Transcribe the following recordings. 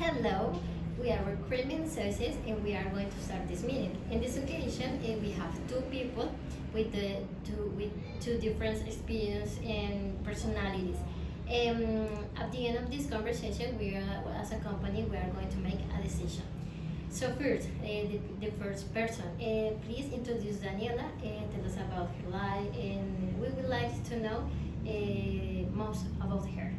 Hello, we are recruitment services and we are going to start this meeting. In this occasion, we have two people with two different experience and personalities. At the end of this conversation, as a company, we are going to make a decision. So first, the first person, please introduce Daniela and tell us about her life, and we would like to know most about her.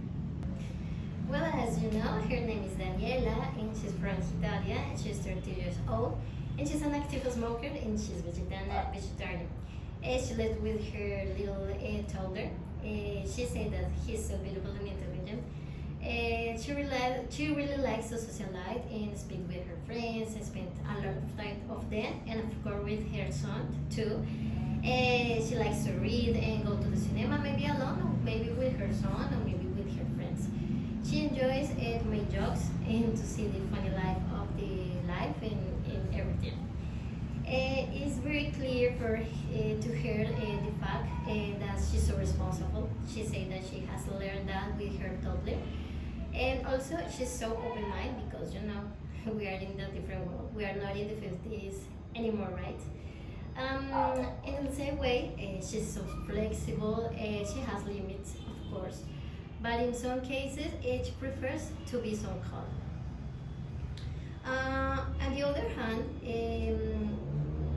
Well, as you know, her name is Daniela, and she's from Italy, and she's 30 years old, and she's an active smoker, and she's vegetarian. She lives with her little toddler. She said that he's so beautiful and intelligent. She really likes to socialize and speak with her friends, and spend a lot of time of them, and of course with her son too. She likes to read and go to the cinema, maybe alone, or maybe with her son, or maybe with her friends. She enjoys to make jokes and to see the funny life of the life and everything. It's very clear to her the fact that she's so responsible. She said that she has learned that with her toddler. And also she's so open-minded because we are in a different world. We are not in the 50s anymore, right? In the same way, she's so flexible. She has limits, of course, but in some cases, she prefers to be so calm. On the other hand,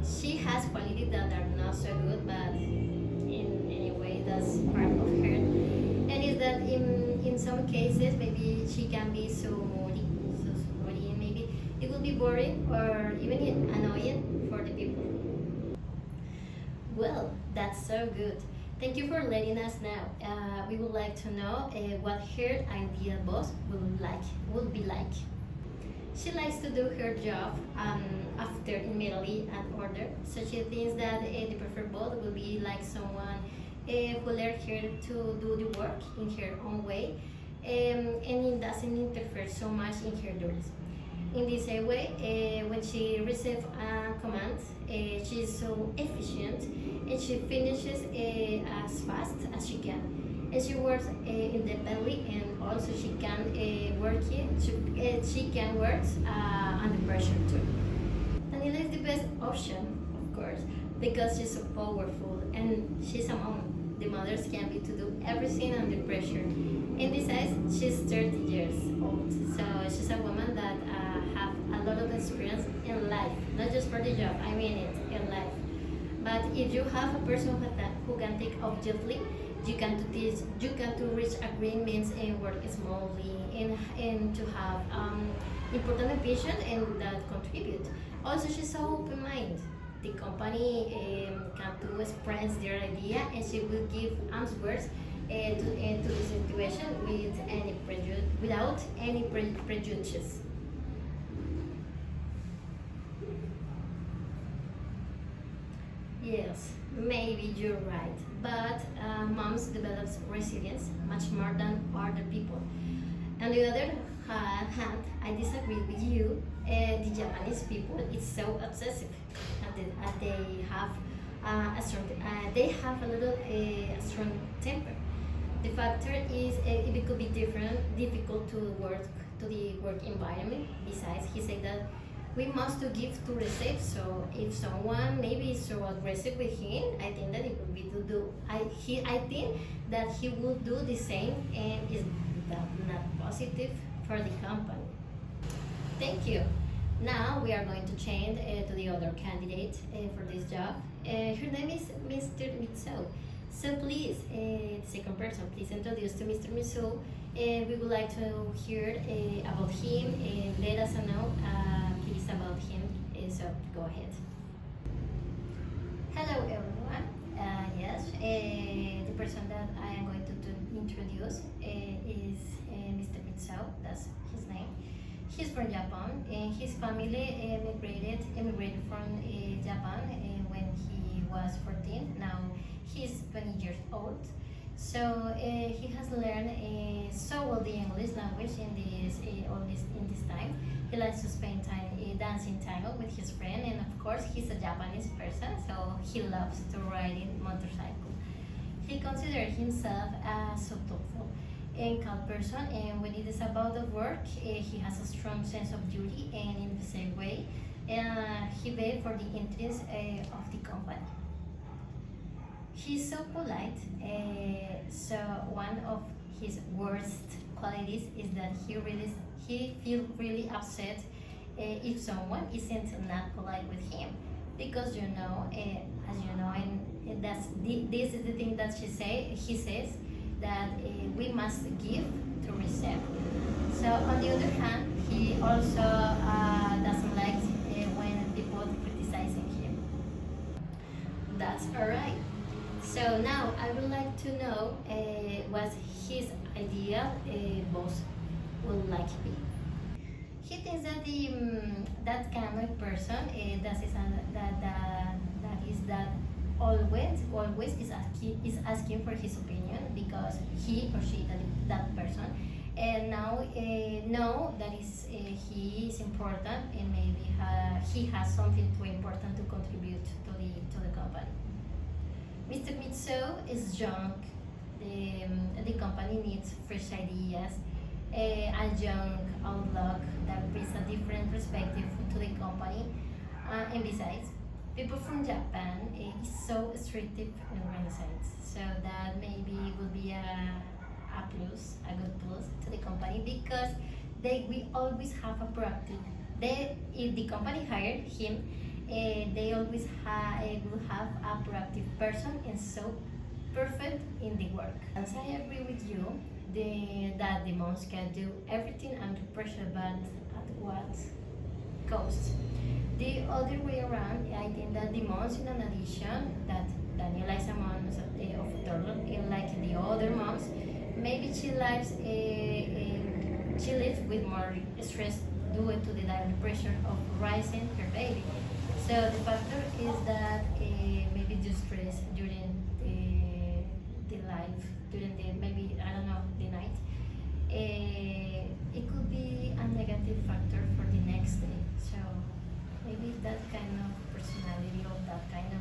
she has qualities that are not so good, but in any way, that's part of her. And is that in some cases, maybe she can be so moody, and maybe it will be boring or even annoying for the people. Well, that's so good. Thank you for letting us know. We would like to know what her ideal boss would be like. She likes to do her job after immediately and order. So she thinks that the preferred boss will be like someone who learned her to do the work in her own way, and it doesn't interfere so much in her duties. In this way, when she receives a command, she is so efficient and she finishes as fast as she can. And she works independently, and also she can work under pressure too. Daniela is the best option, of course, because she's so powerful and she's a mom. The mothers can be to do everything under pressure. And besides, she's 30 years old, so she's a woman that have a lot of experience in life, not just for the job. I mean it in life. But if you have a person who can think objectively, you can to reach agreements and work smoothly and to have important vision and that contribute. Also, she's so open-minded. The company can to express their idea, and she will give answers to the situation without any prejudice. Yes, maybe you're right, but moms develops resilience much more than other people. On the other hand, I disagree with you. The Japanese people is so obsessive, and they have a little strong temper. The factor is it could be difficult to the work environment. Besides, he said that we must to give to receive. So if someone maybe is so aggressive with him, I think that it would be to do. I think that he will do the same, and is not positive for the company. Thank you. Now we are going to change to the other candidate for this job. Her name is Mr. Mitsu. So please, second person, please introduce to Mr. Mitsu. We would like to hear about him and let us know please about him. So go ahead. Hello everyone. Yes, the person that I am going to introduce is Mr. Mitsu. That's his name. He's from Japan, and his family immigrated from Japan when he was 14. Now he's 20 years old. So he has learned so well the English language in this time. He likes to spend time dancing tango with his friend, and of course he's a Japanese person, so he loves to ride in motorcycle. He considers himself so thoughtful and calm person, and when it is about the work, he has a strong sense of duty, and in the same way, he begs for the interest of the company. He's so polite, so one of his worst qualities is that he feels really upset if someone isn't not polite with him, because as you know, and this is the thing that he says that we must give to receive. So on the other hand, he also doesn't like when people criticizing him. That's alright. So now I would like to know what his ideal boss would like to be. He thinks that that kind of person that always is asking for his opinion, because he or she that person and now know that he is important, and maybe he has something too important to contribute to the company. Mr. Mitso is young. The company needs fresh ideas, a young outlook that brings a different perspective to the company. And besides, people from Japan is so restrictive and organized, so that maybe will be a good plus to the company, because we always have a proactive. If the company hired him, they always will have a proactive person, and so perfect in the work. As I agree with you, that the monks can do everything under pressure, but at what cost? The other way around, I think that the monks, in addition, that Daniela is a monk of Torlon, and like the other monks, maybe she lives with more stress due to the daily pressure of raising her baby. So the factor is that maybe the stress during the life, during the maybe I don't know the night, it could be a negative factor for the next day. So maybe that kind of personality, or that kind of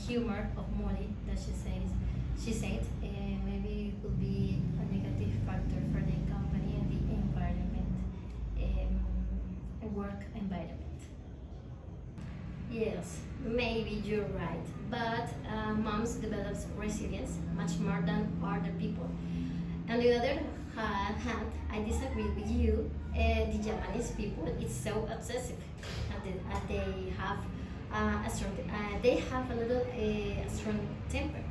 humor of Molly that she said, maybe it could be a negative factor for the company and the environment, work environment. Yes, maybe you're right, but moms develops resilience much more than other people. On the other hand, I disagree with you. The Japanese people is so obsessive, and they have they have a little strong temper.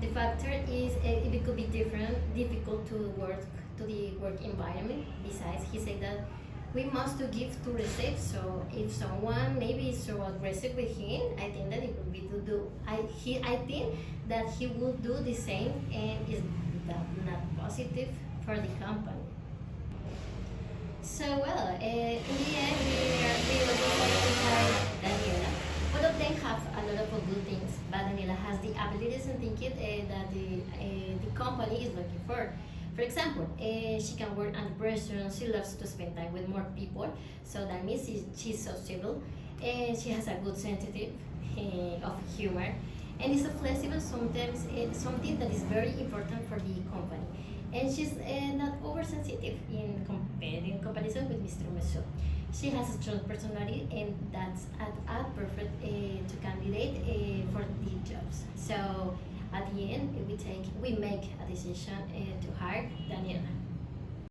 The factor is it could be difficult to the work environment. Besides, he said that we must to give to receive. So if someone maybe is so aggressive with him, I think that it would be to do. I think that he will do the same, and is not positive for the company. So well, in the end, we will decide Daniela. Both of them have a lot of good things, but Daniela has the abilities and thinking that the company is looking for. For example, she can work under pressure. She loves to spend time with more people, so that means she's sociable, and she has a good sensitive of humor, and is so flexible. Sometimes it's something that is very important for the company, and she's not oversensitive in comparison with Mr. Meso. She has a strong personality, and that's a perfect to candidate for the jobs. So at the end, we make a decision to hire Daniela.